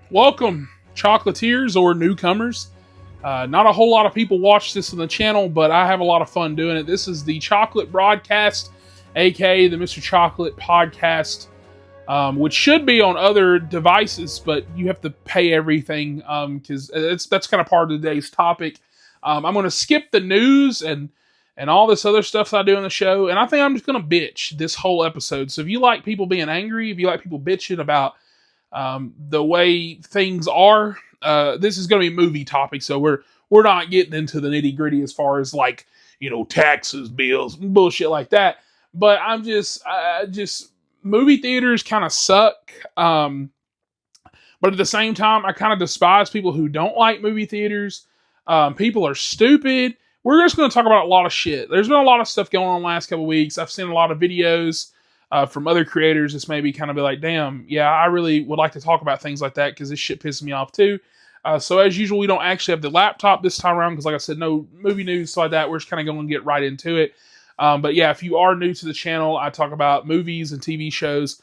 Welcome, chocolatiers or newcomers. Not a whole lot of people watch this on the channel, but I have a lot of fun doing it. This is the Chocolate Broadcast, aka the Mr. Chocolate Podcast, which should be on other devices, but you have to pay everything because that's kind of part of today's topic. I'm going to skip the news and all this other stuff that I do on the show, and I think I'm just going to bitch this whole episode. So if you like people being angry, if you like people bitching about the way things are, this is going to be movie topic, so we're not getting into the nitty gritty as far as like taxes, bills, bullshit like that. But I'm just movie theaters kind of suck. But at the same time, I kind of despise people who don't like movie theaters. People are stupid. We're just going to talk about a lot of shit. There's been a lot of stuff going on the last couple of weeks. I've seen a lot of videos from other creators. This made me kind of be like, damn, yeah, I really would like to talk about things like that because this shit pisses me off too. So as usual, we don't actually have the laptop this time around because, like I said, no movie news like that. We're just kind of going to get right into it. But yeah, if you are new to the channel, I talk about movies and TV shows.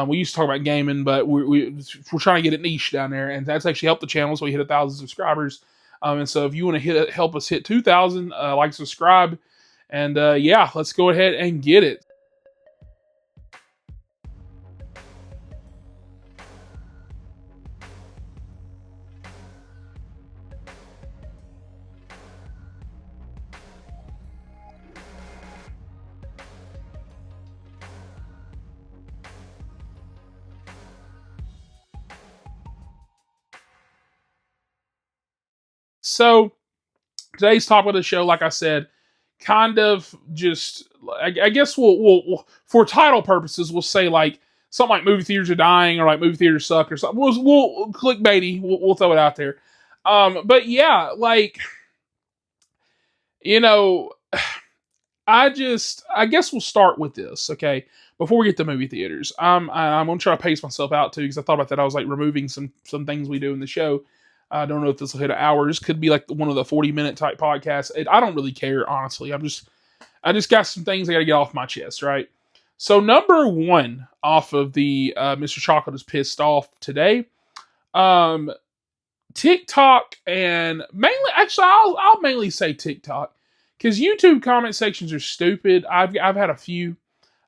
We used to talk about gaming, but we're trying to get it niche down there, and that's actually helped the channel. So we hit 1,000 subscribers. And so if you want to help us hit 2,000, like, subscribe, and yeah, let's go ahead and get it. So today's topic of the show, like I said, kind of just, I guess we'll for title purposes, we'll say like something like movie theaters are dying or like movie theaters suck or something. We'll clickbaity. We'll throw it out there. But yeah, like you know, I guess we'll start with this, okay? Before we get to movie theaters, I'm gonna try to pace myself out too because I thought about that. I was like removing some things we do in the show. I don't know if this will hit an hour. This could be like one of the 40-minute type podcasts. I don't really care, honestly. I just got some things I got to get off my chest, right? So number one off of the Mr. Chocolate is pissed off today. Um, TikTok and mainly, actually, I'll mainly say TikTok because YouTube comment sections are stupid. I've had a few.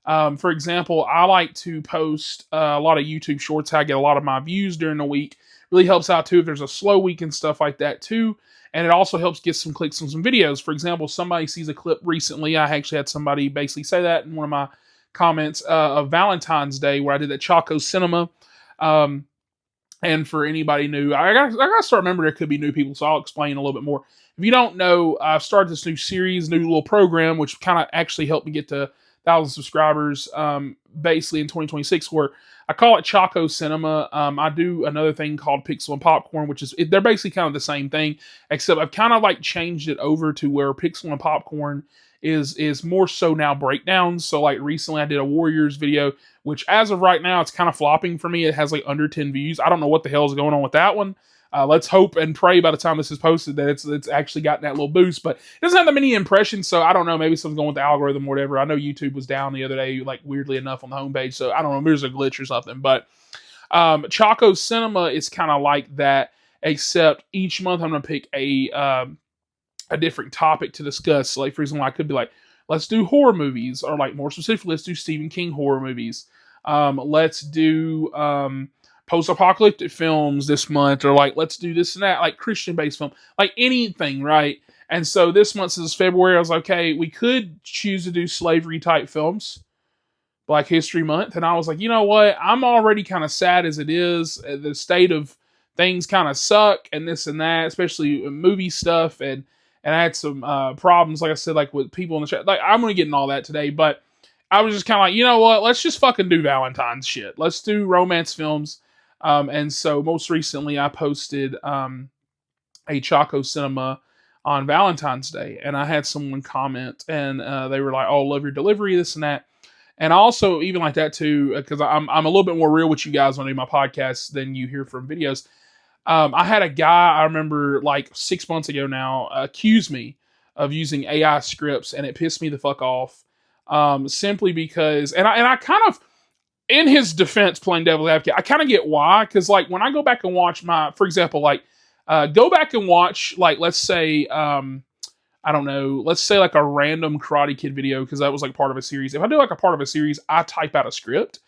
For example, I like to post a lot of YouTube shorts. How I get a lot of my views during the week. Really helps out too if there's a slow week and stuff like that too. And it also helps get some clicks on some videos. For example, somebody sees a clip recently. I actually had somebody basically say that in one of my comments of Valentine's Day where I did that Choco Cinema. And for anybody new, I gotta start remembering there could be new people, so I'll explain a little bit more. If you don't know, I've started this new series, new little program, which kind of actually helped me get to 1,000 subscribers, basically in 2026, where I call it Choco Cinema. I do another thing called Pixel and Popcorn, which is they're basically kind of the same thing, except I've kind of like changed it over to where Pixel and Popcorn is more so now breakdowns. So like recently I did a Warriors video, which as of right now it's kind of flopping for me. It has like under 10 views. I don't know what the hell is going on with that one. Let's hope and pray by the time this is posted that it's actually gotten that little boost, but it doesn't have that many impressions, so I don't know. Maybe something's going with the algorithm or whatever. I know YouTube was down the other day, like weirdly enough, on the homepage, so I don't know. Maybe there's a glitch or something, but Choco Cinema is kind of like that, except each month I'm going to pick a different topic to discuss. Like, for example, I could be like, let's do horror movies, or like more specifically, let's do Stephen King horror movies. Let's do post-apocalyptic films this month, or like let's do this and that, like Christian-based film, like anything, right? And so this month, since February, I was like, okay, we could choose to do slavery-type films, Black History Month, and I was like, you know what? I'm already kind of sad as it is. The state of things kind of suck, and this and that, especially movie stuff, and I had some problems, like I said, like with people in the chat. Like, I'm gonna get in all that today, but I was just kind of like, you know what? Let's just fucking do Valentine's shit. Let's do romance films. And so most recently I posted a Choco Cinema on Valentine's Day, and I had someone comment, and they were like, "Oh, love your delivery, this and that." And I also even like that too, because I'm a little bit more real with you guys when I do my podcasts than you hear from videos. I had a guy I remember like 6 months ago now accuse me of using AI scripts, and it pissed me the fuck off. Simply because, and I kind of in his defense, playing devil's advocate, I kind of get why. Because like when I go back and watch for example, like go back and watch like let's say I don't know, let's say like a random Karate Kid video because that was like part of a series. If I do like a part of a series, I type out a script.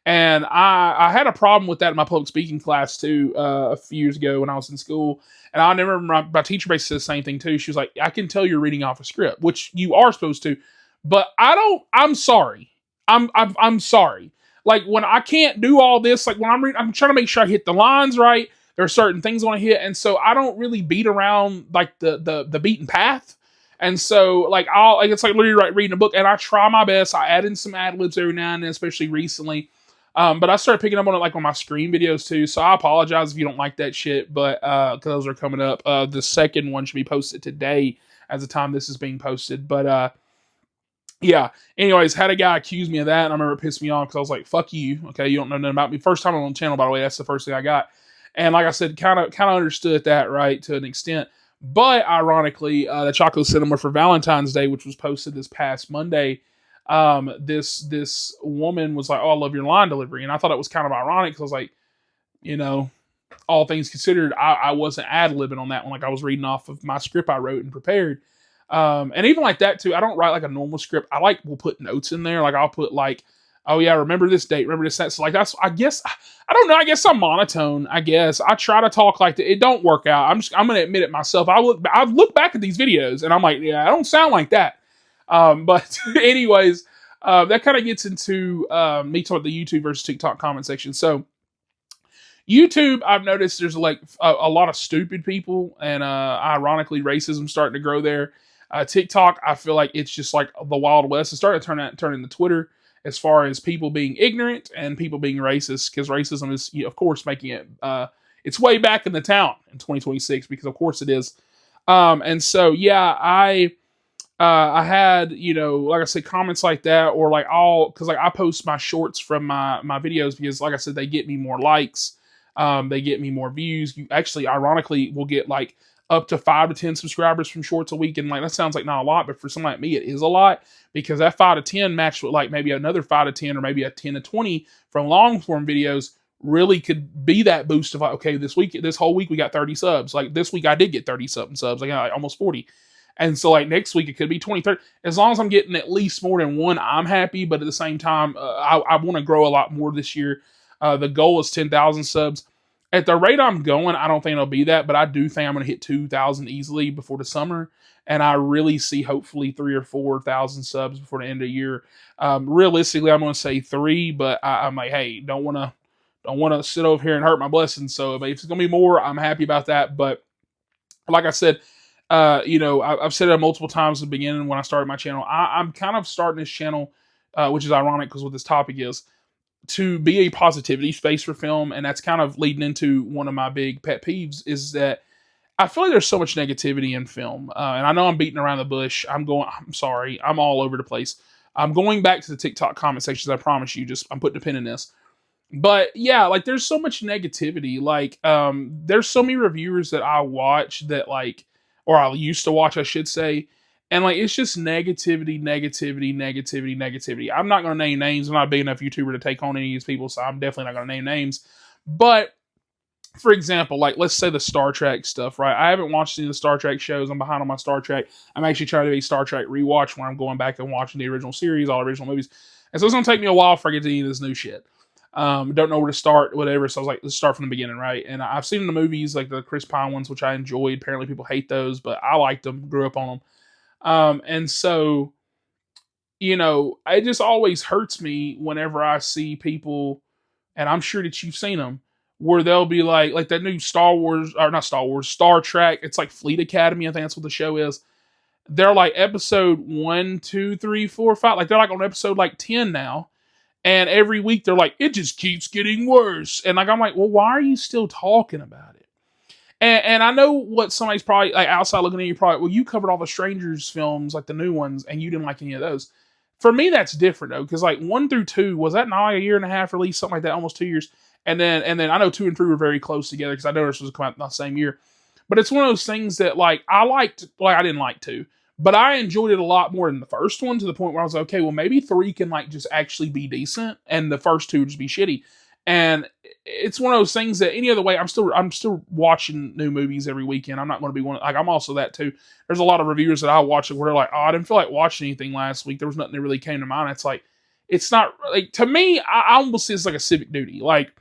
And I had a problem with that in my public speaking class too a few years ago when I was in school. And I remember my teacher basically said the same thing too. She was like, I can tell you're reading off a script, which you are supposed to, but I don't. I'm sorry. I'm sorry. Like when I can't do all this, like when I'm reading, I'm trying to make sure I hit the lines right. There are certain things I want to hit, and so I don't really beat around like the beaten path. And so like it's like literally reading a book, and I try my best. I add in some ad libs every now and then, especially recently. But I started picking up on it like on my screen videos too. So I apologize if you don't like that shit, but because those are coming up. The second one should be posted today as the time this is being posted. But yeah. Anyways, had a guy accuse me of that, and I remember it pissed me off because I was like, "Fuck you." Okay, you don't know nothing about me. First time on the channel, by the way. That's the first thing I got. And like I said, kind of understood that right to an extent. But ironically, the Choco Cinema for Valentine's Day, which was posted this past Monday, this woman was like, "Oh, I love your line delivery," and I thought it was kind of ironic because I was like, you know, all things considered, I wasn't ad libbing on that one. Like I was reading off of my script I wrote and prepared. And even like that too, I don't write like a normal script. We'll put notes in there. Like I'll put like, oh yeah, remember this date, remember this. So like that's, I guess, I don't know. I guess I'm monotone. I guess I try to talk like that. It don't work out. I'm going to admit it myself. I've looked back at these videos and I'm like, yeah, I don't sound like that. But anyways, that kind of gets into me talking about the YouTube versus TikTok comment section. So YouTube, I've noticed there's like a lot of stupid people, and ironically, racism starting to grow there. TikTok, I feel like it's just like the Wild West. It's starting to turn into Twitter as far as people being ignorant and people being racist, because racism is, of course, making it its way back in the town in 2026, because of course it is. And so, yeah, I had, like I said, comments like that, or like because like I post my shorts from my videos because, like I said, they get me more likes. They get me more views. You actually, ironically, will get like up to 5 to 10 subscribers from shorts a week. And like, that sounds like not a lot, but for someone like me, it is a lot, because that 5 to 10 matched with like maybe another 5 to 10 or maybe a 10 to 20 from long form videos really could be that boost of like, okay, this whole week we got 30 subs. Like this week I did get 30 something subs. I got like almost 40. And so like next week it could be 20, 30. As long as I'm getting at least more than one, I'm happy. But at the same time, I want to grow a lot more this year. The goal is 10,000 subs. At the rate I'm going, I don't think it'll be that, but I do think I'm going to hit 2,000 easily before the summer. And I really see hopefully 3,000 or 4,000 subs before the end of the year. Realistically, I'm going to say 3, but I'm like, hey, don't want to sit over here and hurt my blessings. So if it's going to be more, I'm happy about that. But like I said, I've said it multiple times at the beginning when I started my channel. I'm kind of starting this channel, which is ironic because what this topic is, to be a positivity space for film. And that's kind of leading into one of my big pet peeves, is that I feel like there's so much negativity in film. And I know I'm beating around the bush. I'm sorry. I'm all over the place. I'm going back to the TikTok comment sections. I promise you, I'm putting a pin in this. But yeah, like there's so much negativity. Like, there's so many reviewers that I watch that like, or I used to watch, I should say. And like, it's just negativity. I'm not going to name names. I'm not a big enough YouTuber to take on any of these people, so I'm definitely not going to name names. But for example, like let's say the Star Trek stuff, right? I haven't watched any of the Star Trek shows. I'm behind on my Star Trek. I'm actually trying to do a Star Trek rewatch where I'm going back and watching the original series, all original movies. And so it's going to take me a while before I get to any of this new shit. Don't know where to start, whatever. So I was like, let's start from the beginning, right? And I've seen the movies, like the Chris Pine ones, which I enjoyed. Apparently people hate those, but I liked them, grew up on them. And so, it just always hurts me whenever I see people, and I'm sure that you've seen them, where they'll be like that new Star Trek. It's like Fleet Academy. I think that's what the show is. They're like episode 1, 2, 3, 4, 5. Like they're like on episode like 10 now. And every week they're like, it just keeps getting worse. And like, I'm like, well, why are you still talking about it? And I know what somebody's probably like outside looking at you, probably, well, you covered all the Strangers films, like the new ones, and you didn't like any of those. For me, that's different though, because like 1 through 2, was that not like a year and a half release, something like that, almost 2 years. And then I know 2 and 3 were very close together because I know this was coming out in the same year. But it's one of those things that like I liked, like I didn't like 2, but I enjoyed it a lot more than the first one, to the point where I was like, okay, well maybe three can like just actually be decent, and the first two just be shitty. And it's one of those things that any other way, I'm still watching new movies every weekend. I'm not going to be one like I'm also that too. There's a lot of reviewers that I watch where they're like, oh, I didn't feel like watching anything last week. There was nothing that really came to mind. It's like, it's not like, to me, I almost see it's like a civic duty. Like,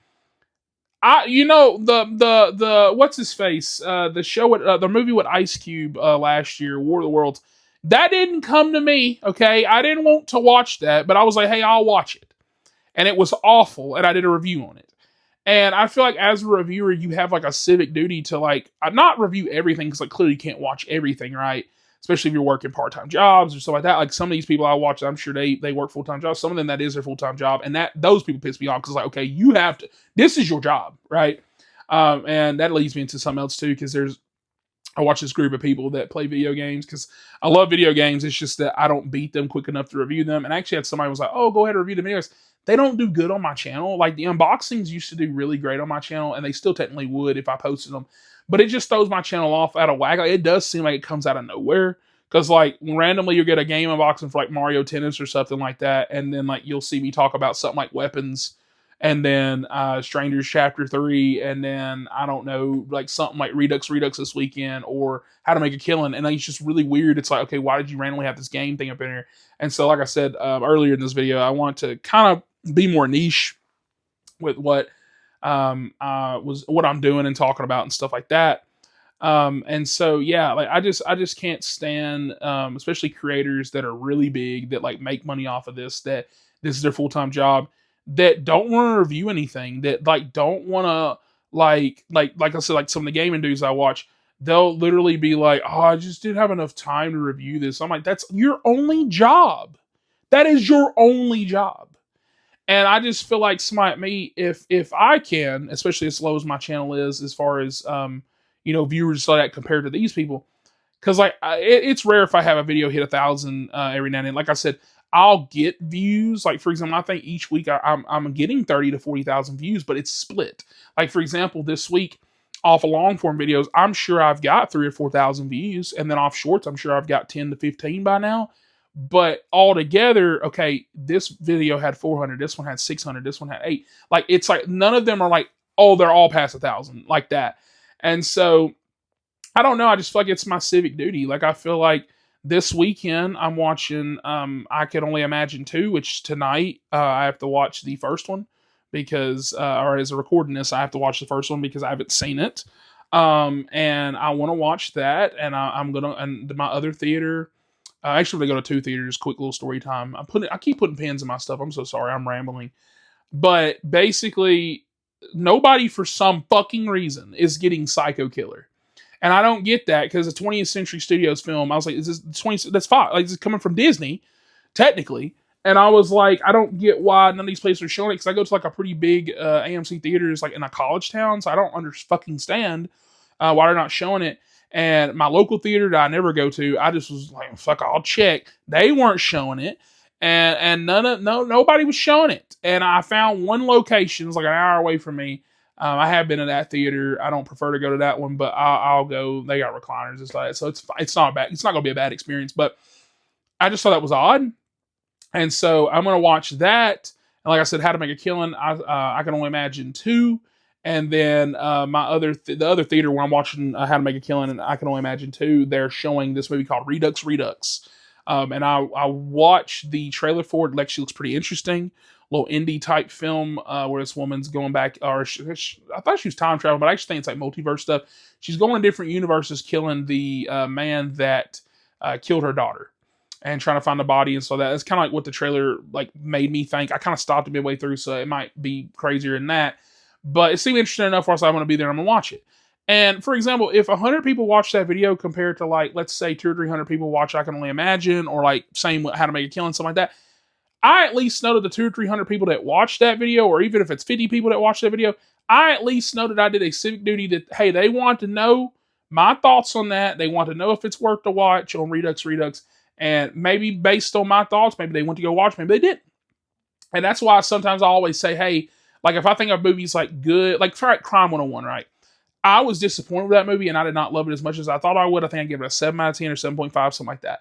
the what's his face, the show the movie with Ice Cube last year, War of the Worlds, that didn't come to me. Okay, I didn't want to watch that, but I was like, hey, I'll watch it, and it was awful, and I did a review on it. And I feel like as a reviewer, you have like a civic duty to like not review everything, because like clearly you can't watch everything, right? Especially if you're working part-time jobs or stuff like that. Like some of these people I watch, I'm sure they work full-time jobs. Some of them that is their full-time job, and that those people piss me off, because like, okay, you have to. This is your job, right? And that leads me into something else too, because I watch this group of people that play video games, because I love video games. It's just that I don't beat them quick enough to review them. And I actually had somebody was like, oh, go ahead and review the videos. They don't do good on my channel. Like the unboxings used to do really great on my channel, and they still technically would if I posted them. But it just throws my channel off out of whack. Like, it does seem like it comes out of nowhere. Because like randomly you get a game unboxing for like Mario Tennis or something like that, and then like you'll see me talk about something like weapons, and then Strangers Chapter 3, and then I don't know, like something like Redux this weekend, or How to Make a Killing, and it's just really weird. It's like, okay, why did you randomly have this game thing up in here? And so, like I said earlier in this video, I want to kind of be more niche with what was what I'm doing and talking about and stuff like that. And so yeah, like I just can't stand especially creators that are really big, that like make money off of this, that this is their full-time job, that don't want to review anything, that like don't want to like I said, like some of the gaming dudes I watch, they'll literally be like, oh, I just didn't have enough time to review this. I'm like, that's your only job. That is your only job. And I just feel like somebody like me, if I can, especially as low as my channel is, as far as viewers like that compared to these people, because like it's rare if I have a video hit 1,000 every now and then. Like I said, I'll get views. Like for example, I think each week I'm getting 30 to 40,000 views, but it's split. Like for example, this week off of long form videos, I'm sure I've got 3 or 4,000 views, and then off shorts, I'm sure I've got 10 to 15 by now. But altogether, okay, this video had 400, this one had 600, this one had 8. Like it's like none of them are like, oh, they're all past 1,000 like that. And so I don't know. I just feel like it's my civic duty. Like I feel like this weekend I'm watching I Can Only Imagine 2, which tonight I have to watch the first one, because or as a recording this, I have to watch the first one because I haven't seen it. And I want to watch that, and I'm gonna, and my other theater. Actually, I'm gonna go to 2 theaters. Quick little story time. I keep putting pins in my stuff. I'm so sorry. I'm rambling. But basically, nobody for some fucking reason is getting Psycho Killer. And I don't get that, because the 20th Century Studios film, I was like, is this 20? That's fine. Like, it's coming from Disney, technically. And I was like, I don't get why none of these places are showing it, because I go to like a pretty big AMC theaters like in a college town, so I don't fucking stand why they're not showing it. And my local theater that I never go to, I just was like, fuck, I'll check. They weren't showing it. And nobody was showing it. And I found one location, it's like an hour away from me. I have been in that theater. I don't prefer to go to that one, but I'll go. They got recliners and stuff, so it's not bad. It's not going to be a bad experience. But I just thought that was odd, and so I'm going to watch that. And like I said, How to Make a Killing, I Can Only Imagine 2. And then the other theater where I'm watching How to Make a Killing and I Can Only Imagine 2, they're showing this movie called Redux. And I watched the trailer for it. It actually looks pretty interesting. Little indie type film where this woman's going back, or I thought she was time traveling, but I actually think it's like multiverse stuff. She's going to different universes, killing the man that killed her daughter, and trying to find the body. And so that's kind of like what the trailer like made me think. I kind of stopped it midway through, so it might be crazier than that. But it seemed interesting enough where I was like, I'm going to be there, I'm going to watch it. And for example, if 100 people watch that video compared to like, let's say 200 or 300 people watch I Can Only Imagine, or like same How to Make a Killing, something like that, I at least know that the 200 or 300 people that watch that video, or even if it's 50 people that watch that video, I at least know that I did a civic duty, that, hey, they want to know my thoughts on that. They want to know if it's worth to watch on Redux. And maybe based on my thoughts, maybe they went to go watch, maybe they didn't. And that's why sometimes I always say, hey, like if I think of movies like good, like for Crime 101, right? I was disappointed with that movie, and I did not love it as much as I thought I would. I think I gave it a 7 out of 10 or 7.5, something like that.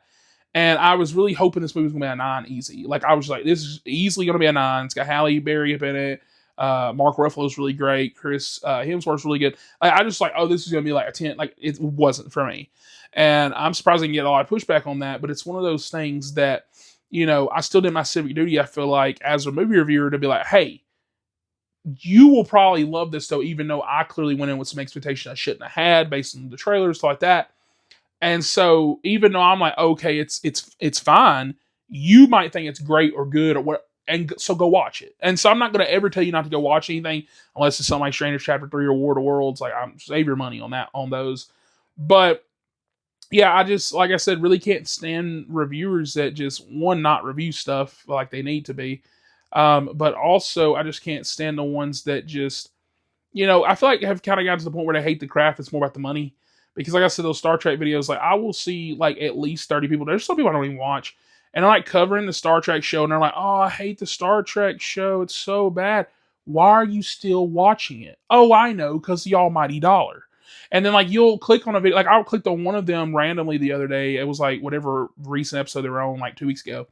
And I was really hoping this movie was going to be a 9 easy. Like, I was like, this is easily going to be a 9. It's got Halle Berry up in it. Mark Ruffalo's really great. Chris Hemsworth's really good. I just like, oh, this is going to be like a 10. Like, it wasn't for me. And I'm surprised I can get a lot of pushback on that. But it's one of those things that, I still did my civic duty, I feel like, as a movie reviewer, to be like, hey, you will probably love this, though, even though I clearly went in with some expectation I shouldn't have had based on the trailers, stuff like that. And so, even though I'm like, okay, it's fine, you might think it's great or good or what, and so go watch it. And so, I'm not going to ever tell you not to go watch anything unless it's something like Strangers Chapter 3 or War of the Worlds. Like, I'm save your money on those. But yeah, I just, like I said, really can't stand reviewers that just, one, not review stuff like they need to be. But also, I just can't stand the ones that just, I feel like have kind of gotten to the point where they hate the craft. It's more about the money. Because like I said, those Star Trek videos, like I will see like at least 30 people. There's some people I don't even watch. And they're like covering the Star Trek show. And they're like, oh, I hate the Star Trek show. It's so bad. Why are you still watching it? Oh, I know, because the almighty dollar. And then like you'll click on a video. Like I clicked on one of them randomly the other day. It was like whatever recent episode they were on like 2 weeks ago.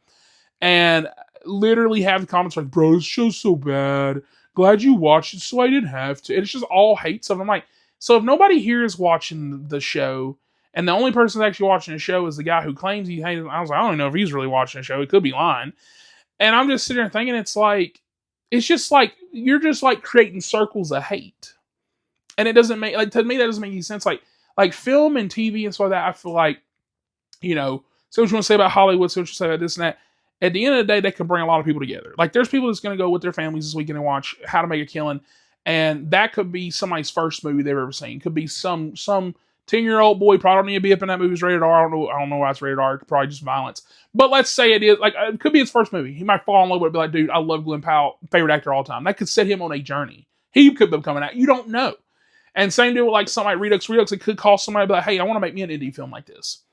And literally have the comments like, bro, this show's so bad. Glad you watched it so I didn't have to. And it's just all hate stuff. I'm like, so if nobody here is watching the show, and the only person that's actually watching the show is the guy who claims he hated it, I was like, I don't know if he's really watching the show. He could be lying. And I'm just sitting there thinking, it's just like, you're just like creating circles of hate. And it doesn't make, like, to me, that doesn't make any sense. Like film and TV and stuff like that, I feel like, say what you want to say about Hollywood, say what you say about this and that. At the end of the day, they can bring a lot of people together. Like, there's people that's going to go with their families this weekend and watch How to Make a Killing, and that could be somebody's first movie they've ever seen. Could be some 10-year-old boy probably don't need to be up in that movie's rated R. I don't know why it's rated R. It's probably just violence. But let's say it is, like, it could be his first movie. He might fall in love with it and be like, dude, I love Glenn Powell, favorite actor of all time. That could set him on a journey. He could be coming out. You don't know. And same deal with like something like Redux. It could call somebody be like, hey, I want to make me an indie film like this.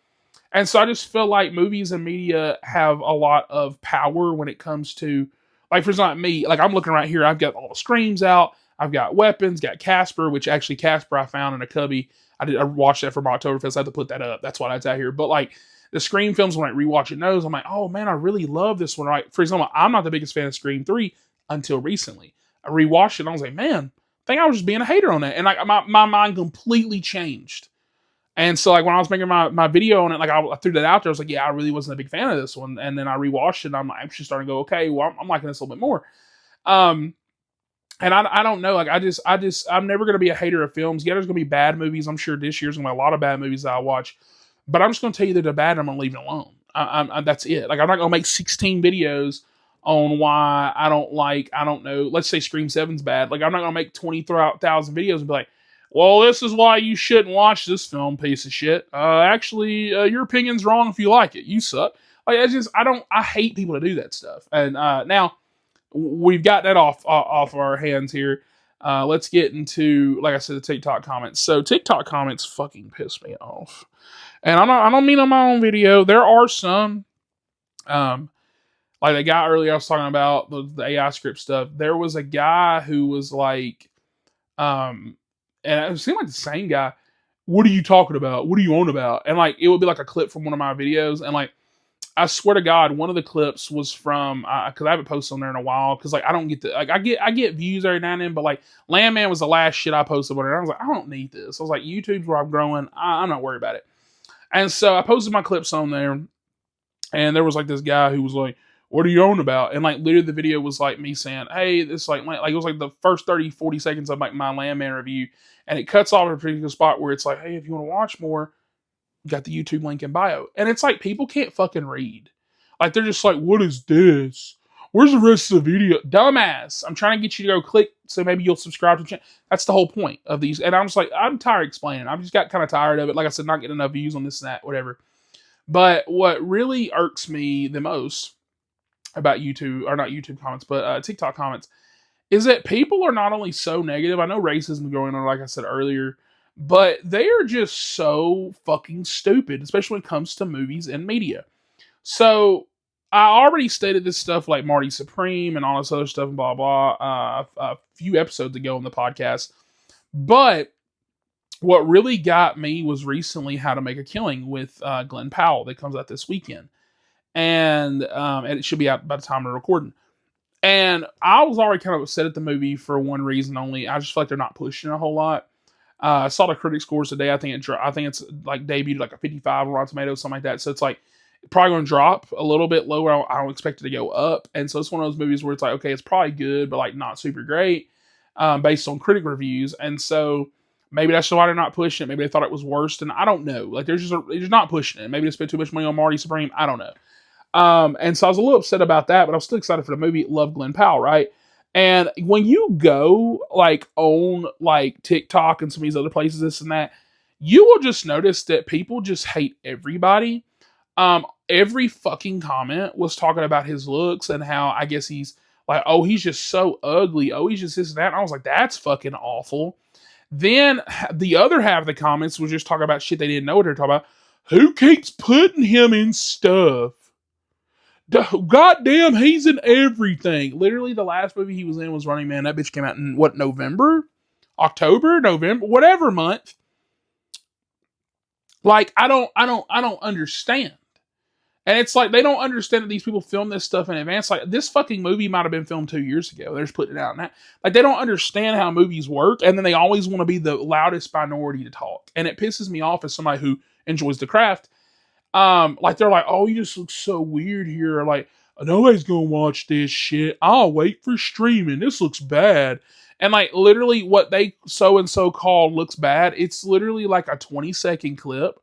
And so I just feel like movies and media have a lot of power when it comes to, like, for example, me, like I'm looking right here, I've got all the Screams out, I've got Weapons, got Casper, which actually Casper I found in a cubby. I watched that from Oktoberfest, I had to put that up, that's why that's out here. But like the Scream films, when I rewatch it, I'm like, oh man, I really love this one. Right? For example, I'm not the biggest fan of Scream 3 until recently. I rewatched it and I was like, man, I think I was just being a hater on that. And like my mind completely changed. And so, like, when I was making my video on it, like, I threw that out there. I was like, yeah, I really wasn't a big fan of this one. And then I rewatched it, and I'm actually starting to go, okay, well, I'm liking this a little bit more. And I don't know. Like, I'm never going to be a hater of films. Yeah, there's going to be bad movies. I'm sure this year's going to be a lot of bad movies that I watch. But I'm just going to tell you that they're bad, and I'm going to leave it alone. That's it. Like, I'm not going to make 16 videos on why I don't know, let's say Scream 7's bad. Like, I'm not going to make 20,000 videos and be like, well, this is why you shouldn't watch this film, piece of shit. Actually, your opinion's wrong if you like it. You suck. Like, I hate people to do that stuff. And now, we've got that off our hands here. Let's get into, like I said, the TikTok comments. So, TikTok comments fucking piss me off. And I don't mean on my own video. There are some, like the guy earlier I was talking about, the AI script stuff. There was a guy who was like, and it seemed like the same guy. What are you talking about? What are you on about? And like, it would be like a clip from one of my videos. And like, I swear to God, one of the clips was from, cause I haven't posted on there in a while. Cause like, I don't get I get views every now and then, but like Landman was the last shit I posted on it. I was like, I don't need this. I was like, YouTube's where I'm growing. I'm not worried about it. And so I posted my clips on there, and there was like this guy who was like, what are you on about? And like literally the video was like me saying, hey, this like it was like the first 30-40 seconds of like my Landman review, and it cuts off at a particular spot where it's like, hey, if you want to watch more, you got the YouTube link in bio. And it's like, people can't fucking read. Like, they're just like, what is this? Where's the rest of the video? Dumbass. I'm trying to get you to go click so maybe you'll subscribe to the channel. That's the whole point of these. And I'm just like, I'm tired of explaining. I just got kind of tired of it. Like I said, not getting enough views on this and that, whatever. But what really irks me the most about YouTube, or not YouTube comments, but TikTok comments, is that people are not only so negative. I know racism is going on, like I said earlier, but they are just so fucking stupid, especially when it comes to movies and media. So I already stated this stuff like Marty Supreme and all this other stuff and blah, blah, a few episodes ago on the podcast. But what really got me was recently How to Make a Killing with Glenn Powell that comes out this weekend, and it should be out by the time we're recording. And I was already kind of upset at the movie for one reason only. I just feel like they're not pushing it a whole lot. I saw the critic scores today. I think it's like debuted like a 55 on Rotten Tomatoes, something like that. So it's like probably going to drop a little bit lower. I don't expect it to go up. And so it's one of those movies where it's like, okay, it's probably good, but like not super great, based on critic reviews. And so maybe that's why they're not pushing it. Maybe they thought it was worse, and I don't know. Like they're just not pushing it. Maybe they spent too much money on Marty Supreme. I don't know. And so I was a little upset about that, but I was still excited for the movie. Love Glenn Powell, right? And when you go like on like TikTok and some of these other places, this and that, you will just notice that people just hate everybody. Every fucking comment was talking about his looks and how I guess he's like, oh, he's just so ugly. Oh, he's just this and that. And I was like, that's fucking awful. Then the other half of the comments was just talking about shit they didn't know what they're talking about. Who keeps putting him in stuff? Goddamn, he's in everything. Literally, the last movie he was in was Running Man. That bitch came out in what, November, October, November, whatever month. Like, I don't understand. And it's like they don't understand that these people film this stuff in advance. Like this fucking movie might have been filmed 2 years ago. They're just putting it out now. Like they don't understand how movies work, and then they always want to be the loudest minority to talk. And it pisses me off as somebody who enjoys the craft. Like they're like, oh, you just look so weird here. Like nobody's gonna watch this shit. I'll wait for streaming. This looks bad. And like literally, what they so and so called looks bad. It's literally like a 20-second clip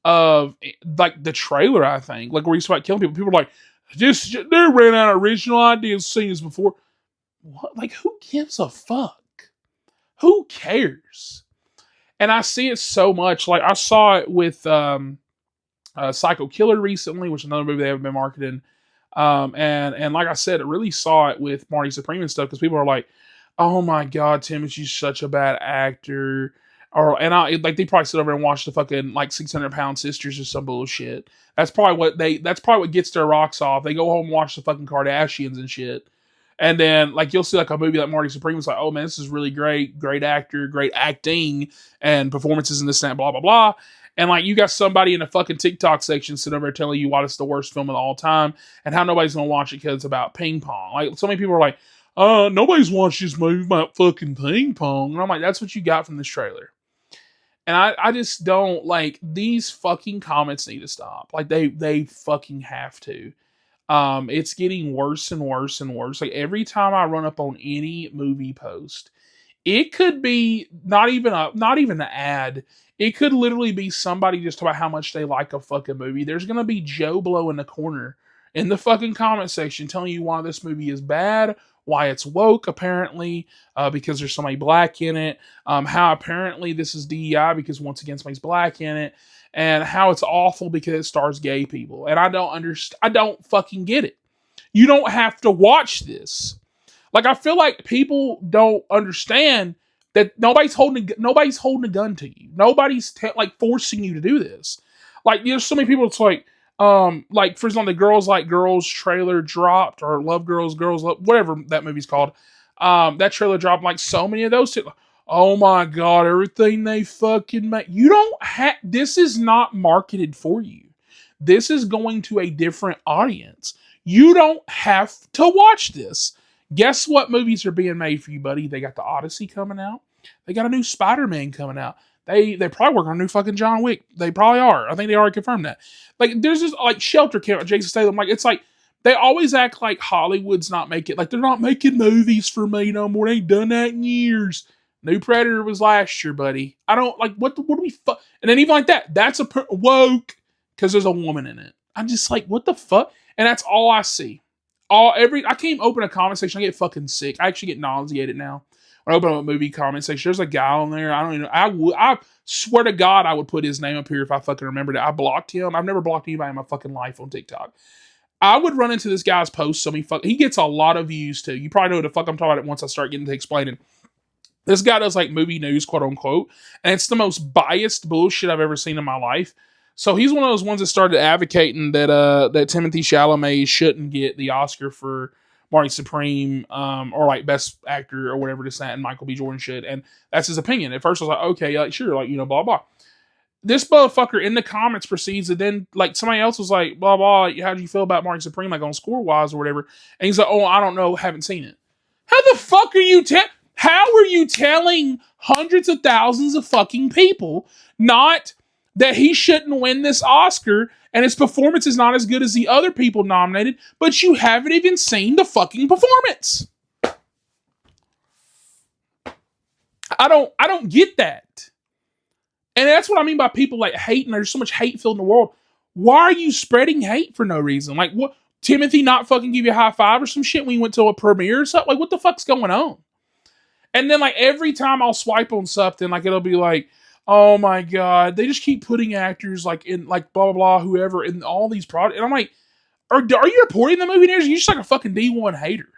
of like the trailer, I think, like where he's about killing people. People are like, just they ran out of original ideas, seen this before. What? Like, who gives a fuck? Who cares? And I see it so much. Like I saw it with Psycho Killer recently, which is another movie they haven't been marketing. And like I said, I really saw it with Marty Supreme and stuff because people are like, "Oh my God, Timothy's such a bad actor." Or and I like they probably sit over and watch the fucking like 600-pound sisters or some bullshit. That's probably what gets their rocks off. They go home and watch the fucking Kardashians and shit. And then like you'll see like a movie like Marty Supreme is like, oh man, this is really great actor, great acting and performances in this and that, blah blah blah. And like you got somebody in the fucking TikTok section sitting over there telling you why it's the worst film of all time and how nobody's gonna watch it because it's about ping pong. Like so many people are like, nobody's watched this movie about fucking ping pong. And I'm like, that's what you got from this trailer. And I just don't like these fucking comments need to stop. Like they fucking have to. It's getting worse and worse and worse. Like every time I run up on any movie post, it could be not even an ad. It could literally be somebody just about how much they like a fucking movie. There's gonna be Joe Blow in the corner in the fucking comment section telling you why this movie is bad, why it's woke apparently, because there's somebody black in it, how apparently this is DEI because once again somebody's black in it, and how it's awful because it stars gay people. And I don't understand. I don't fucking get it. You don't have to watch this. Like I feel like people don't understand that nobody's holding a gun to you. Nobody's like forcing you to do this. Like there's so many people. It's like for example, the Girls Like Girls trailer dropped, or Love Girls, Girls Love, whatever that movie's called. That trailer dropped. Like so many of those. Oh my God, everything they fucking make. You don't have. This is not marketed for you. This is going to a different audience. You don't have to watch this. Guess what movies are being made for you, buddy? They got the Odyssey coming out. They got a new Spider-Man coming out. They probably work on a new fucking John Wick. They probably are. I think they already confirmed that. Like there's this like Shelter Camp, Jason Statham. Like it's like they always act like Hollywood's not making, like they're not making movies for me no more. They ain't done that in years. New Predator was last year, buddy. I don't like what do we fuck? And then even like that, that's woke because there's a woman in it. I'm just like, what the fuck? And that's all I see. I can't even open a comment section. I get fucking sick. I actually get nauseated now. When I open up a movie comment section, there's a guy on there. I don't even know. I swear to God, I would put his name up here if I fucking remembered it. I blocked him. I've never blocked anybody in my fucking life on TikTok. I would run into this guy's post. He gets a lot of views too. You probably know what the fuck I'm talking about once I start getting to explaining. This guy does like movie news, quote unquote, and it's the most biased bullshit I've ever seen in my life. So he's one of those ones that started advocating that Timothée Chalamet shouldn't get the Oscar for Marty Supreme, or like best actor or whatever this that, and Michael B. Jordan should, and that's his opinion. At first, I was like, okay, like sure, like blah blah. This motherfucker in the comments proceeds, and then like somebody else was like, blah blah. How do you feel about Marty Supreme, like on score wise or whatever? And he's like, oh, I don't know, haven't seen it. How the fuck are you? How are you telling hundreds of thousands of fucking people not that he shouldn't win this Oscar and his performance is not as good as the other people nominated, but you haven't even seen the fucking performance? I don't get that. And that's what I mean by people like hating. There's so much hate filled in the world. Why are you spreading hate for no reason? Like, what? Timothy not fucking give you a high five or some shit when you went to a premiere or something? Like, what the fuck's going on? And then, like, every time I'll swipe on something, like, it'll be like, oh my God, they just keep putting actors, like, in, like, blah, blah, blah, whoever, in all these products. And I'm like, are you reporting the movie news? Or are you just like a fucking D1 hater?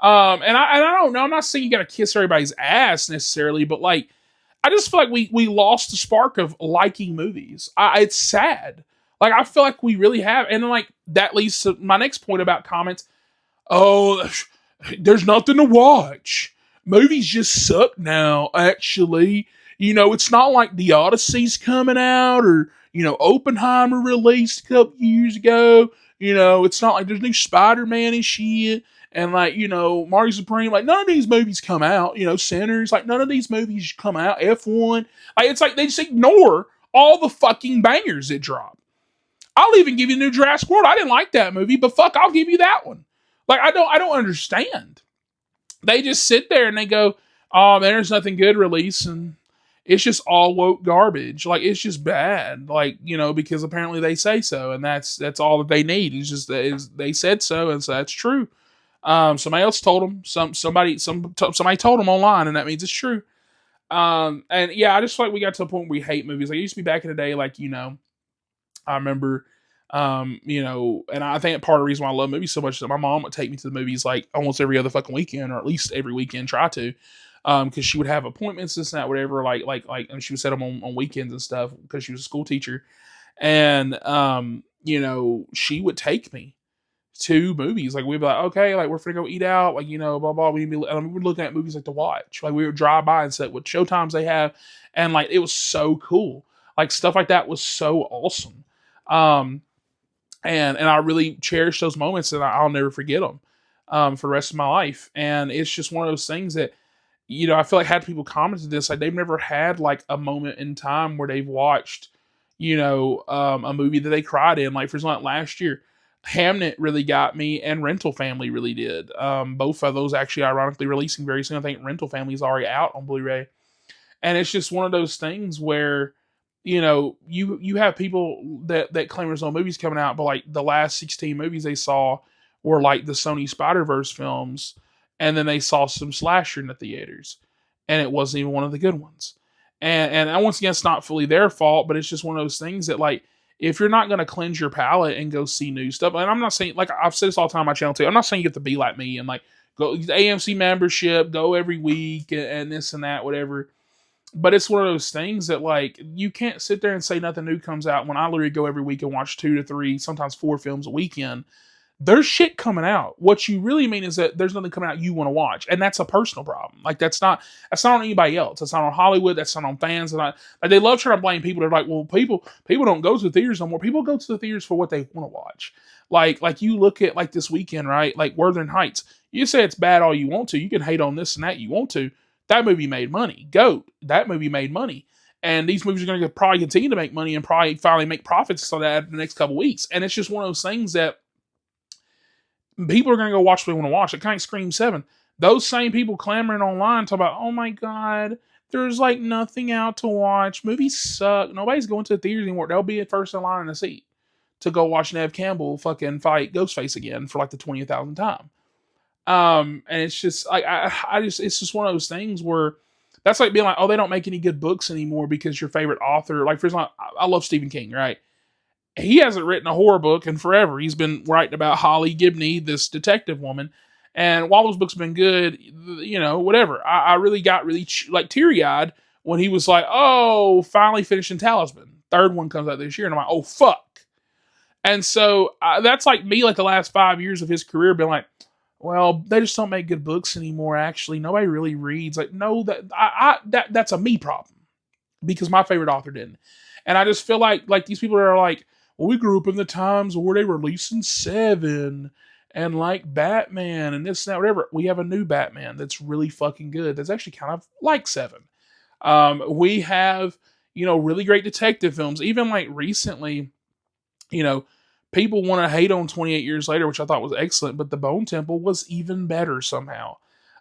And I don't know. I'm not saying you got to kiss everybody's ass necessarily, but, like, I just feel like we lost the spark of liking movies. It's sad. Like, I feel like we really have. And then, like, that leads to my next point about comments. Oh, there's nothing to watch. Movies just suck now, actually. It's not like The Odyssey's coming out or, Oppenheimer released a couple years ago. It's not like there's new Spider-Man and shit. And like, Marty Supreme, like none of these movies come out, Sinners, like none of these movies come out, F1. Like it's like they just ignore all the fucking bangers that drop. I'll even give you the new Jurassic World. I didn't like that movie, but fuck, I'll give you that one. Like I don't understand. They just sit there and they go, oh man, there's nothing good released, and it's just all woke garbage. Like it's just bad. Like, because apparently they say so, and that's all that they need. It's just that they said so, and so that's true. Somebody else told them. Somebody told them online, and that means it's true. And yeah, I just feel like we got to a point where we hate movies. Like it used to be back in the day, like I remember, and I think part of the reason why I love movies so much is that my mom would take me to the movies like almost every other fucking weekend, or at least every weekend, try to, because she would have appointments, this and that, whatever, and she would set them on weekends and stuff because she was a school teacher, and she would take me to movies. Like we'd be like, okay, like we're finna go eat out, like blah blah. We're looking at movies like to watch. Like we would drive by and say what showtimes they have, and like it was so cool. Like stuff like that was so awesome. And I really cherish those moments, and I'll never forget them for the rest of my life. And it's just one of those things that I feel like had people commented this, like they've never had like a moment in time where they've watched a movie that they cried in. Like for example, last year, Hamnet really got me, and Rental Family really did. Both of those actually ironically releasing very soon. I think Rental Family is already out on Blu-ray. And it's just one of those things where, you have people that claim there's no movies coming out, but like the last 16 movies they saw were like the Sony Spider-Verse films, and then they saw some slasher in the theaters, and it wasn't even one of the good ones. And once again, it's not fully their fault, but it's just one of those things that like, if you're not going to cleanse your palate and go see new stuff, and I'm not saying, like I've said this all the time on my channel too, I'm not saying you have to be like me and like go AMC membership, go every week and this and that, whatever. But it's one of those things that like, you can't sit there and say nothing new comes out when I literally go every week and watch 2 to 3, sometimes 4 films a weekend. There's shit coming out. What you really mean is that there's nothing coming out you want to watch, and that's a personal problem. Like that's not on anybody else. That's not on Hollywood. That's not on fans. And like they love trying to blame people. They're like, well, people don't go to the theaters no more. People go to the theaters for what they want to watch. Like you look at like this weekend, right? Like Wuthering Heights. You say it's bad all you want to. You can hate on this and that you want to. That movie made money. Goat. That movie made money. And these movies are going to probably continue to make money and probably finally make profits on that in the next couple weeks. And it's just one of those things that people are going to go watch what they want to watch. It kind of Scream 7. Those same people clamoring online talk about, oh my God, there's like nothing out to watch. Movies suck. Nobody's going to the theaters anymore. They'll be at first in line in the seat to go watch Nev Campbell fucking fight Ghostface again for like the 20,000th time. And it's just like, it's just one of those things where that's like being like, oh, they don't make any good books anymore because your favorite author, like for example, I love Stephen King, right? He hasn't written a horror book in forever. He's been writing about Holly Gibney, this detective woman. And while those books have been good, whatever. I really got really like teary-eyed when he was like, oh, finally finishing Talisman. 3rd one comes out this year. And I'm like, oh, fuck. And so that's like me, like the last 5 years of his career, been like, Well, they just don't make good books anymore. Actually, nobody really reads. Like, no, that's a me problem because my favorite author didn't. And I just feel like these people are like, well, we grew up in the times where they were releasing Seven and like Batman and this and that, whatever. We have a new Batman that's really fucking good. That's actually kind of like Seven. We have, really great detective films. Even like recently, you know, people want to hate on 28 Years Later, which I thought was excellent, but The Bone Temple was even better somehow.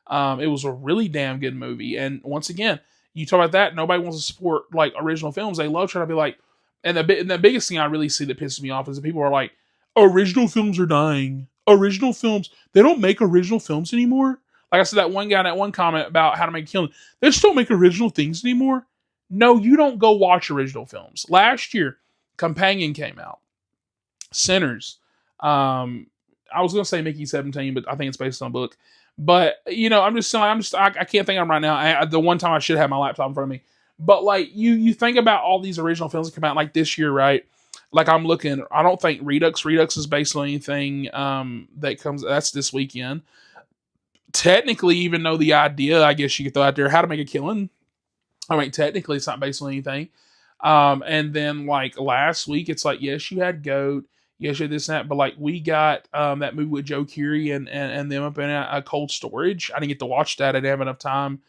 It was a really damn good movie. And once again, you talk about that, nobody wants to support like original films. They love trying to be like, and the biggest thing I really see that pisses me off is that people are like, original films are dying. Original films, they don't make original films anymore. Like I said, that one guy in that one comment about how to make a killing, they just don't make original things anymore. No, you don't go watch original films. Last year, Companion came out. Sinners. I was gonna say Mickey 17, but I think it's based on a book. But I'm just saying, I can't think of them right now. The one time I should have my laptop in front of me. But like you think about all these original films that come out like this year, right? Like I'm looking. I don't think Redux is based on anything that comes. That's this weekend. Technically, even though the idea, I guess you could throw out there, how to make a killing. I mean, technically, it's not based on anything. And then like last week, it's like, yes, you had Goat, yes, you had this and that, but like we got that movie with Joe Keery and them up in a cold storage. I didn't get to watch that. I didn't have enough time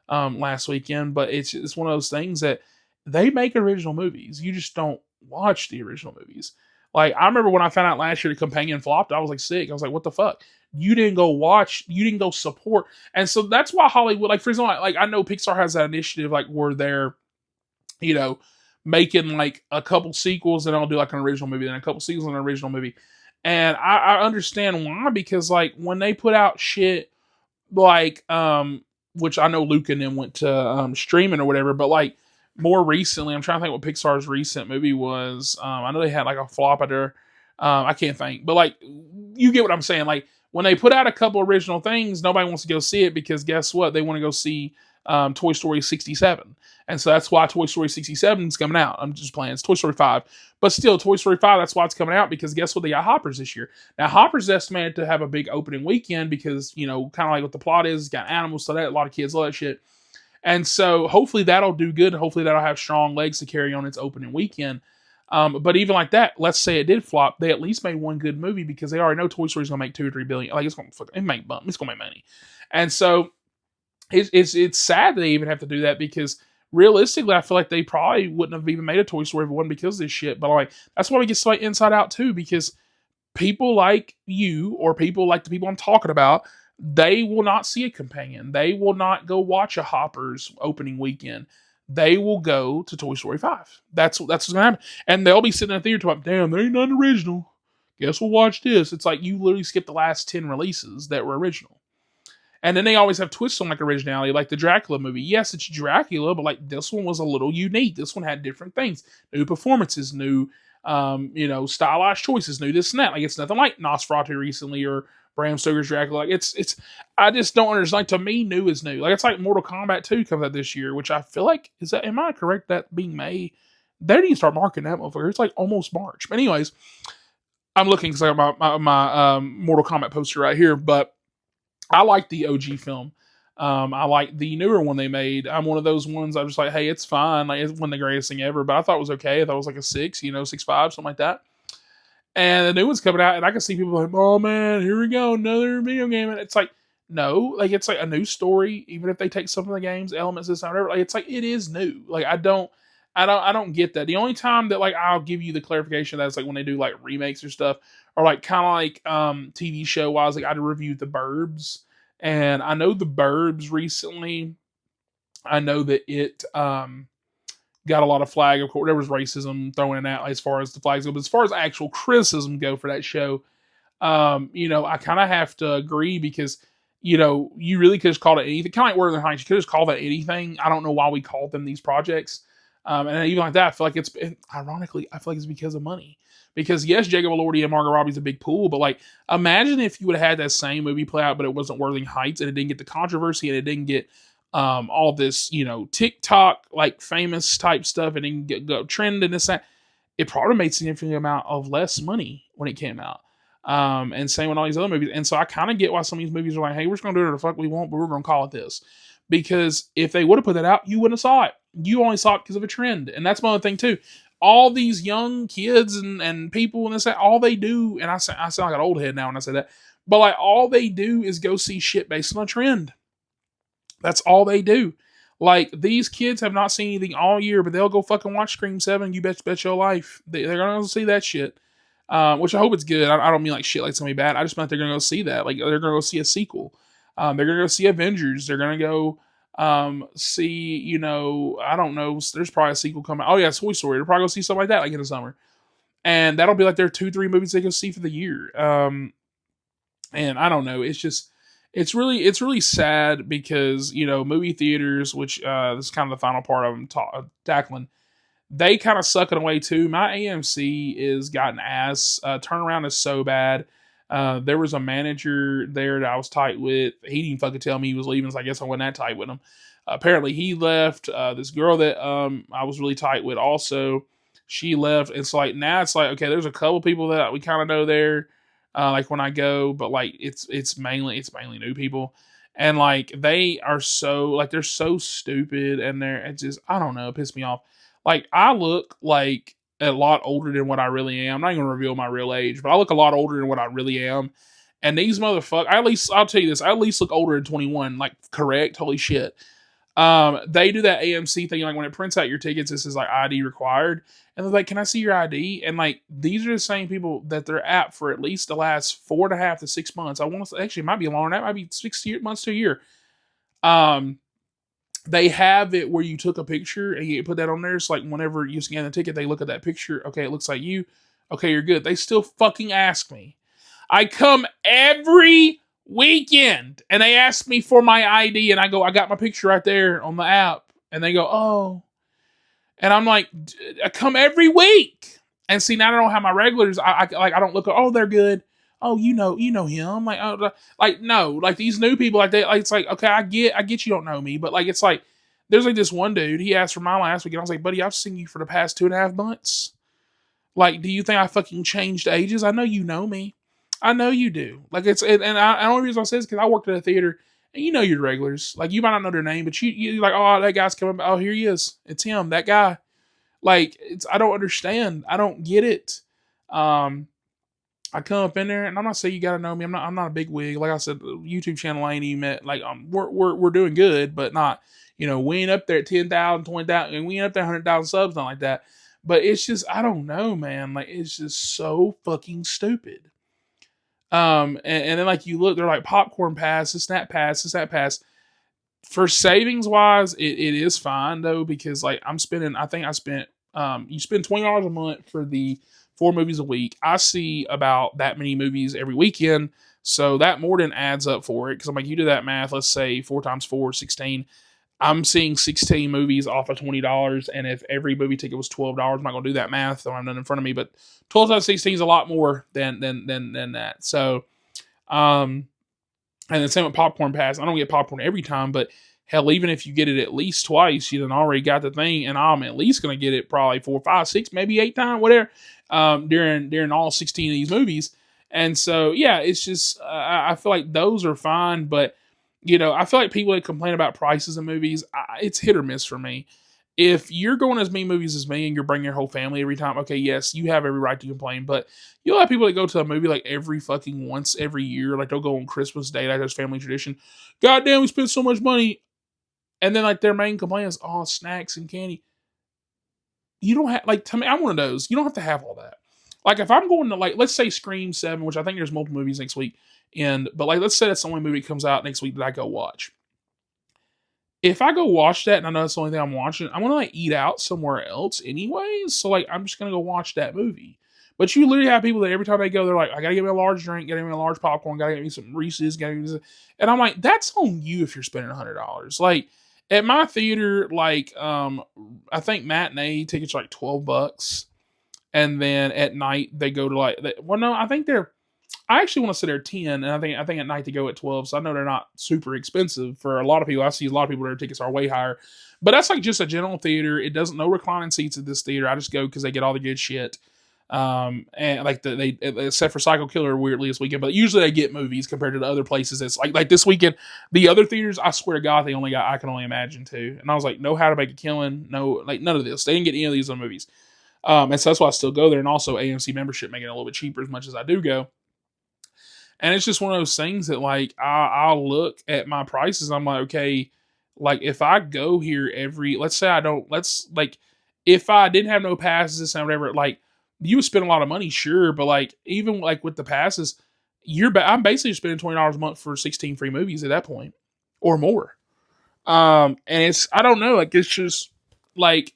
last weekend, but it's one of those things that they make original movies. You just don't watch the original movies. Like I remember when I found out last year the Companion flopped, I was like sick. I was like, what the fuck? You didn't go watch, you didn't go support. And so that's why Hollywood, like for example, like I know Pixar has that initiative, like where they're, you know, making like a couple sequels and I'll do like an original movie, then a couple sequels and an original movie. And I understand why, because like when they put out shit like which I know Luke and them went to streaming or whatever, but like more recently, I'm trying to think what Pixar's recent movie was. I know they had like a flop out there. I can't think, but like you get what I'm saying. Like when they put out a couple original things, nobody wants to go see it because guess what? They want to go see Toy Story 67. And so that's why Toy Story 67 is coming out. I'm just playing. It's Toy Story 5. But still, Toy Story 5, that's why it's coming out because guess what? They got Hoppers this year. Now, Hopper's estimated to have a big opening weekend because, kind of like what the plot is, it's got animals, so that a lot of kids love that shit. And so hopefully that'll do good. Hopefully that'll have strong legs to carry on its opening weekend. But even like that, let's say it did flop, they at least made one good movie because they already know Toy Story's gonna make 2 or 3 billion. Like it's gonna it's gonna make money. And so it's sad that they even have to do that because realistically, I feel like they probably wouldn't have even made a Toy Story if it wasn't because of this shit. But like that's why we get to like Inside Out too, because people like you or people like the people I'm talking about, they will not see a Companion. They will not go watch a Hopper's opening weekend. They will go to Toy Story 5. That's what's gonna happen. And they'll be sitting in the theater talking, damn, there ain't nothing original. Guess we'll watch this. It's like you literally skipped the last 10 releases that were original. And then they always have twists on like originality, like the Dracula movie. Yes, it's Dracula, but like this one was a little unique. This one had different things, new performances, new, stylized choices, new this and that. Like it's nothing like Nosferatu recently or Bram Stoker's Dracula. Like it's. I just don't understand. Like to me, new is new. Like it's like Mortal Kombat 2 comes out this year, which I feel like is that. Am I correct that being May? They need to start marking that motherfucker. It's like almost March. But anyways, I'm looking because I got my Mortal Kombat poster right here, but. I like the OG film. I like the newer one they made. I'm one of those ones I'm just like, hey, it's fine. Like, it wasn't the greatest thing ever, but I thought it was okay. I thought it was like a 6, 6.5, something like that. And the new one's coming out, and I can see people like, oh man, here we go, another video game. And it's like, no, like it's like a new story, even if they take some of the games, elements, this and whatever. Like it's like it is new. Like I don't get that. The only time that like I'll give you the clarification that's like when they do like remakes or stuff, or like kind of like TV show wise, like I reviewed The Burbs, and I know The Burbs recently. I know that it got a lot of flag. Of course, there was racism thrown out as far as the flags go, but as far as actual criticism go for that show, I kind of have to agree because you really could just call it anything. Kind of like Wuthering Heights, you could just call that anything. I don't know why we called them these projects. And even like that, I feel like ironically, I feel like it's because of money. Because yes, Jacob Elordi and Margot Robbie's a big pool, but like, imagine if you would have had that same movie play out, but it wasn't Wuthering Heights, and it didn't get the controversy, and it didn't get all this, TikTok like famous type stuff, and didn't go trend and this that. It probably made significant amount of less money when it came out. And same with all these other movies. And so I kind of get why some of these movies are like, hey, we're just gonna do whatever the fuck we want, but we're gonna call it this. Because if they would have put that out, you wouldn't have saw it. You only saw it because of a trend. And that's my other thing too. All these young kids and people and this, that, all they do, and I sound like an old head now when I say that, but like all they do is go see shit based on a trend. That's all they do. Like these kids have not seen anything all year, but they'll go fucking watch Scream 7. You bet your life. They're gonna go see that shit. Which I hope it's good. I don't mean like shit like it's gonna be bad. I just meant they're gonna go see that. Like they're gonna go see a sequel. They're gonna go see Avengers. They're gonna go see, I don't know. There's probably a sequel coming. Oh yeah, Toy Story. They'll probably go see something like that like in the summer, and that'll be like their 2-3 movies they go see for the year. And I don't know. It's really sad because movie theaters, which this is kind of the final part of them tackling, they kind of suck it away too. My AMC is gotten ass. Turnaround is so bad. There was a manager there that I was tight with. He didn't fucking tell me he was leaving, so I guess I wasn't that tight with him. Apparently he left. This girl that I was really tight with also, she left. It's like now it's like, okay, there's a couple people that we kind of know there. Like when I go, but like it's mainly new people, and like they are so like they're so stupid, and it's just I don't know, it pissed me off. Like I look like a lot older than what I really am. I'm not even gonna reveal my real age, but I look a lot older than what I really am. And these motherfuckers, at least I'll tell you this, I at least look older than 21. Like correct, holy shit. They do that AMC thing, like when it prints out your tickets, this is like ID required. And they're like, can I see your ID? And like, these are the same people that they're at for at least the last 4.5 to 6 months. I want to actually, it might be longer than that, might be 6 months to a year. They have it where you took a picture and you put that on there. It's like whenever you scan the ticket, they look at that picture. Okay, it looks like you. Okay, you're good. They still fucking ask me. I come every weekend and they ask me for my ID and I go, I got my picture right there on the app. And they go, oh. And I'm like, I come every week. And see, now I don't have my regulars. I don't look, oh, they're good. Oh, you know him. Like, oh, like, no, like these new people, like it's like, okay, I get you don't know me, but like, it's like, there's like this one dude, he asked for mine last week and I was like, buddy, I've seen you for the past 2.5 months. Like, do you think I fucking changed ages? I know you know me. I know you do. Like and the only reason I say this is because I worked at a theater and you know your regulars. Like you might not know their name, but you like, oh, that guy's coming. Oh, here he is. It's him, that guy. Like I don't understand. I don't get it. I come up in there and I'm not saying you gotta know me. I'm not a big wig. Like I said, YouTube channel ain't even met. Like we're doing good, but not. We ain't up there at 10,000, 20,000, and we ain't up there 100,000 subs, not like that. But it's just I don't know, man. Like it's just so fucking stupid. And then like you look, they're like popcorn pass, this that pass, this that pass. For savings wise, it is fine though because like I'm spending. I think I spent. You spend $20 a month for the 4 movies a week. I see about that many movies every weekend, so that more than adds up for it. Because I'm like, you do that math. Let's say 4 times 4, 16. I'm seeing 16 movies off of $20, and if every movie ticket was $12, I'm not gonna do that math. So I'm not in front of me, but 12 times 16 is a lot more than that. So, and the same with popcorn pass. I don't get popcorn every time, but hell, even if you get it at least twice, you done already got the thing, and I'm at least gonna get it probably 4, 5, 6, maybe 8 times, whatever. During all 16 of these movies, and so yeah, it's just I feel like those are fine, but. I feel like people that complain about prices of movies, it's hit or miss for me. If you're going as many movies as me and you're bringing your whole family every time, okay, yes, you have every right to complain. But you'll have people that go to a movie like every fucking once every year. Like they'll go on Christmas Day, like there's family tradition. God damn, we spent so much money. And then like their main complaint is, oh, snacks and candy. You don't have, like, to me, I'm one of those. You don't have to have all that. Like if I'm going to like, let's say Scream 7, which I think there's multiple movies next week. But like, let's say that's the only movie that comes out next week that I go watch. If I go watch that and I know that's the only thing I'm watching, I'm gonna like eat out somewhere else anyways. So like, I'm just gonna go watch that movie. But you literally have people that every time they go, they're like, I gotta get me a large drink, gotta get me a large popcorn, gotta get me some Reese's, and I'm like, that's on you if you're spending $100. Like at my theater, like I think matinee tickets are like $12, and then at night they go to like, well, no, I think they're. I actually want to sit there 10, and I think at night they go at 12, so I know they're not super expensive for a lot of people. I see a lot of people their tickets are way higher, but that's like just a general theater. It doesn't no reclining seats at this theater. I just go because they get all the good shit. And like they except for Psycho Killer weirdly this weekend, but usually they get movies compared to the other places. It's like this weekend, the other theaters, I swear to God, they only got I Can Only Imagine too. And I was like, no How to Make a Killing, no, like none of this. They didn't get any of these other movies. And so that's why I still go there. And also AMC membership making it a little bit cheaper as much as I do go. And it's just one of those things that like I'll look at my prices. I'm like, okay, like if I go here let's say I don't, let's like, if I didn't have no passes and whatever, like you would spend a lot of money, sure, but like even like with the passes, I'm basically spending $20 a month for 16 free movies at that point or more. And it's I don't know, like it's just like,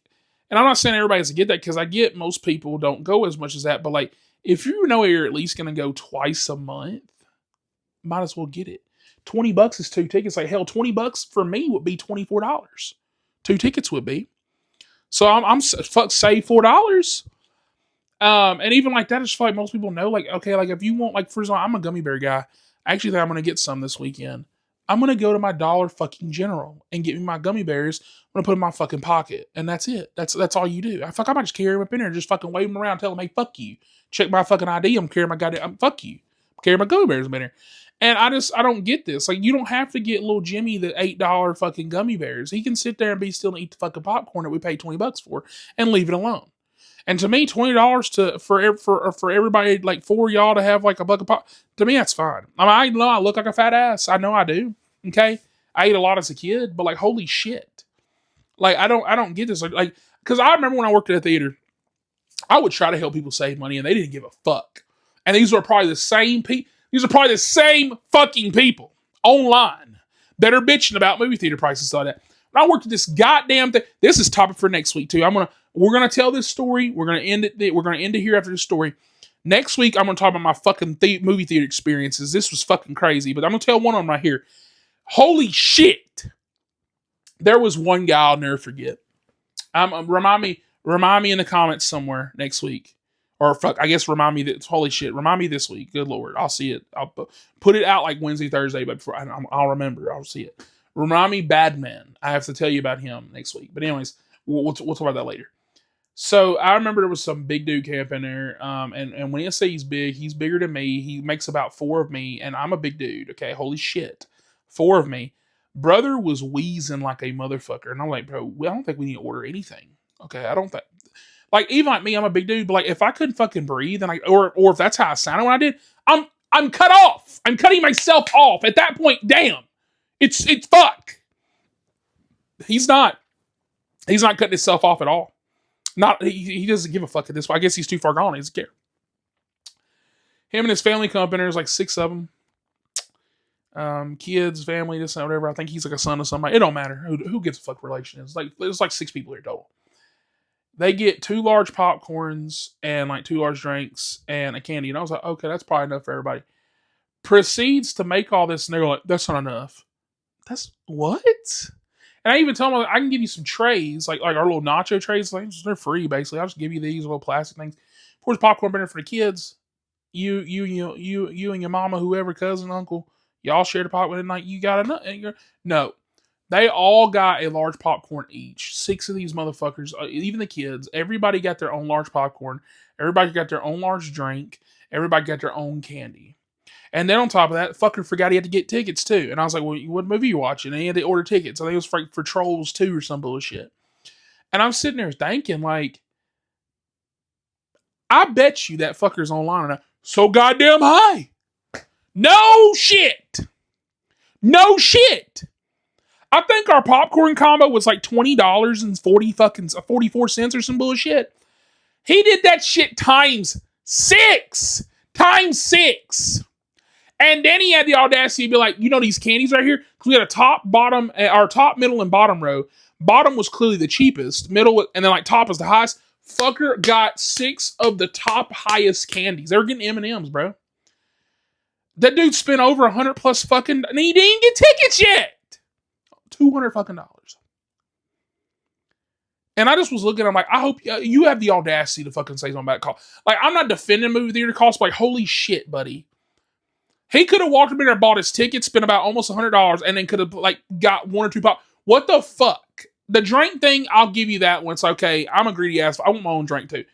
and I'm not saying everybody has to get that because I get most people don't go as much as that, but like if you know you're at least going to go twice a month, might as well get it. $20 is 2 tickets. Like hell, $20 for me would be $24. 2 tickets would be. So I'm fuck save $4. And even like that, I just feel like most people know. Like okay, like if you want, like for example, I'm a gummy bear guy. I actually think I'm gonna get some this weekend. I'm gonna go to my Dollar fucking General and get me my gummy bears. I'm gonna put them in my fucking pocket, and that's it. That's all you do. I might just carry them up in there, and just fucking wave them around, tell them, hey, fuck you. Check my fucking ID. I'm carrying my goddamn. Fuck you. I'm carrying my gummy bears up in there. And I don't get this. Like, you don't have to get little Jimmy the $8 fucking gummy bears. He can sit there and be still and eat the fucking popcorn that we paid $20 for and leave it alone. And to me, $20 for everybody, like for y'all to have like a bucket pop, to me that's fine. I mean, I know I look like a fat ass. I know I do. Okay, I ate a lot as a kid, but like holy shit, like I don't get this. Like because I remember when I worked at a theater, I would try to help people save money, and they didn't give a fuck. And these are probably the same people. These are probably the same fucking people online that are bitching about movie theater prices like that. When I worked at this goddamn thing, this is topic for next week too. We're gonna tell this story. We're gonna end it. We're gonna end it here after this story. Next week, I'm gonna talk about my fucking movie theater experiences. This was fucking crazy, but I'm gonna tell one of them right here. Holy shit! There was one guy I'll never forget. Remind me in the comments somewhere next week. Or fuck, I guess remind me that, holy shit, remind me this week. Good Lord, I'll see it. I'll put it out like Wednesday, Thursday, but before I'll remember, I'll see it. Remind me, Badman. I have to tell you about him next week. But anyways, we'll talk about that later. So I remember there was some big dude camp in there, and when I say he's big, he's bigger than me. He makes about 4 of me, and I'm a big dude. Okay, holy shit, 4 of me. Brother was wheezing like a motherfucker, and I'm like, bro, I don't think we need to order anything. Okay, I don't think. Like even like me, I'm a big dude, but like if I couldn't fucking breathe, and or if that's how I sounded when I did, I'm cut off. I'm cutting myself off at that point. Damn, it's fuck. He's not cutting himself off at all. Not he doesn't give a fuck at this point. I guess he's too far gone. He doesn't care. Him and his family come up in there. There's like 6 of them. Kids, family, this and whatever. I think he's like a son of somebody. It don't matter who gets a fuck relation. It's like there's like 6 people here total. They get 2 large popcorns and like 2 large drinks and a candy. And I was like, okay, that's probably enough for everybody. Proceeds to make all this, and they're like, that's not enough. That's what? And I even tell them, like, I can give you some trays, like our little nacho trays. Like, they're free, basically. I'll just give you these little plastic things. Pour the popcorn in there for the kids. You and your mama, whoever, cousin, uncle, y'all share the popcorn. And like, you got enough. No. They all got a large popcorn each. 6 of these motherfuckers, even the kids, everybody got their own large popcorn. Everybody got their own large drink. Everybody got their own candy. And then on top of that, fucker forgot he had to get tickets too. And I was like, well, what movie you watching? And he had to order tickets. I think it was for Trolls 2 or some bullshit. And I'm sitting there thinking, like, I bet you that fucker's online so goddamn high. No shit. No shit. I think our popcorn combo was like $20 and 44 cents or some bullshit. He did that shit times 6. Times 6. And then he had the audacity to be like, you know these candies right here? Because we had a top, bottom, our top, middle, and bottom row. Bottom was clearly the cheapest. Middle, and then like top was the highest. Fucker got 6 of the top highest candies. They were getting M&Ms, bro. That dude spent over 100 plus fucking, and he didn't get tickets yet. $200 fucking dollars. And I just was looking, I'm like, I hope you have the audacity to fucking say something about call. Like, I'm not defending movie theater costs, but like, holy shit, buddy. He could have walked up in there and bought his ticket, spent about almost $100, and then could have like got 1 or 2 pop. What the fuck? The drink thing, I'll give you that one. It's okay. I'm a greedy ass. I want my own drink too.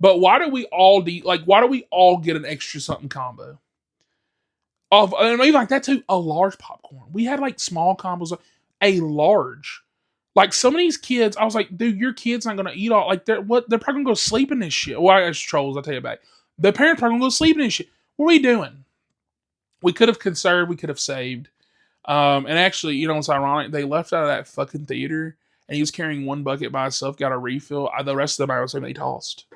But why do we all why do we all get an extra something combo? Of and maybe like that too, a large popcorn. We had like small combos, a large. Like some of these kids, I was like, dude, your kid's not gonna eat all like they're probably gonna go sleep in this shit. Well, it's trolls, I'll tell you about it. The parents probably gonna go sleep in this shit. What are we doing? We could have conserved, we could have saved. And actually, you know what's ironic? They left out of that fucking theater and he was carrying one bucket by himself, got a refill. The rest of them I was saying they tossed.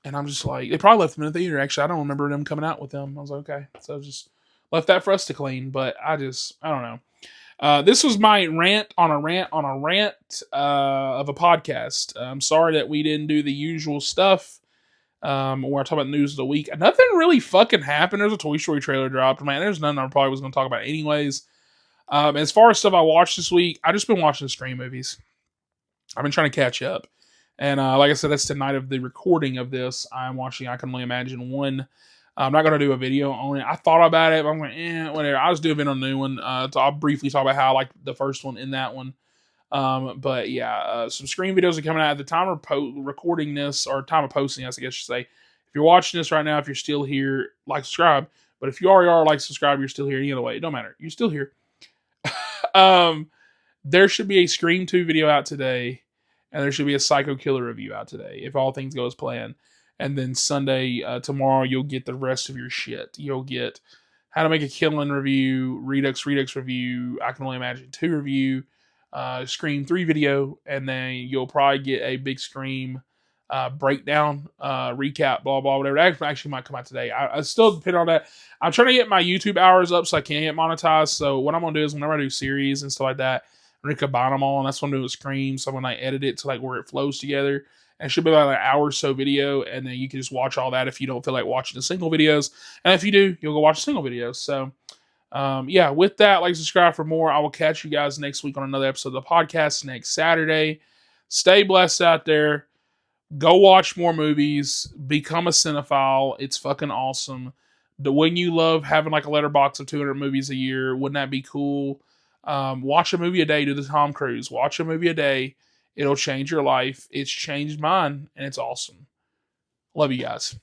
And I'm just like, they probably left them in the theater. Actually, I don't remember them coming out with them. I was like, okay. So just left that for us to clean. But I don't know. This was my rant on a rant on a rant of a podcast. I'm sorry that we didn't do the usual stuff where I talk about news of the week. Nothing really fucking happened. There's a Toy Story trailer dropped. Man, there's nothing I probably was going to talk about anyways. As far as stuff I watched this week, I just been watching the Scream movies. I've been trying to catch up. And like I said, that's the night of the recording of this. I'm watching I Can Only Imagine 1. I'm not going to do a video on it. I thought about it, but I'm like, whatever. I'll just do a video on a new one. So I'll briefly talk about how I like the first one in that one. But yeah, some Scream videos are coming out at the time of recording this, or time of posting, I guess you should say. If you're watching this right now, if you're still here, like, subscribe. But if you already are, like, subscribe, you're still here. Either way, it don't matter. You're still here. There should be a Scream 2 video out today, and there should be a Psycho Killer review out today, if all things go as planned. And then Sunday, tomorrow, you'll get the rest of your shit. You'll get How to Make a Killing review, Redux review, I Can Only Imagine 2 review, Scream 3 video, and then you'll probably get a big Scream breakdown, recap, blah, blah, whatever. That actually might come out today. I still depend on that. I'm trying to get my YouTube hours up so I can get monetized. So what I'm going to do is whenever I do series and stuff like that, I'm going to combine them all, and that's what I'm doing with Scream. So when I edit it to like where it flows together, and it should be about an hour or so video, and then you can just watch all that if you don't feel like watching the single videos. And if you do, you'll go watch the single videos. So yeah, with that, like, subscribe for more. I will catch you guys next week on another episode of the podcast next Saturday. Stay blessed out there. Go watch more movies. Become a cinephile. It's fucking awesome. Wouldn't you love having like a letterbox of 200 movies a year? Wouldn't that be cool? Watch a movie a day. Do the Tom Cruise. Watch a movie a day. It'll change your life. It's changed mine, and it's awesome. Love you guys.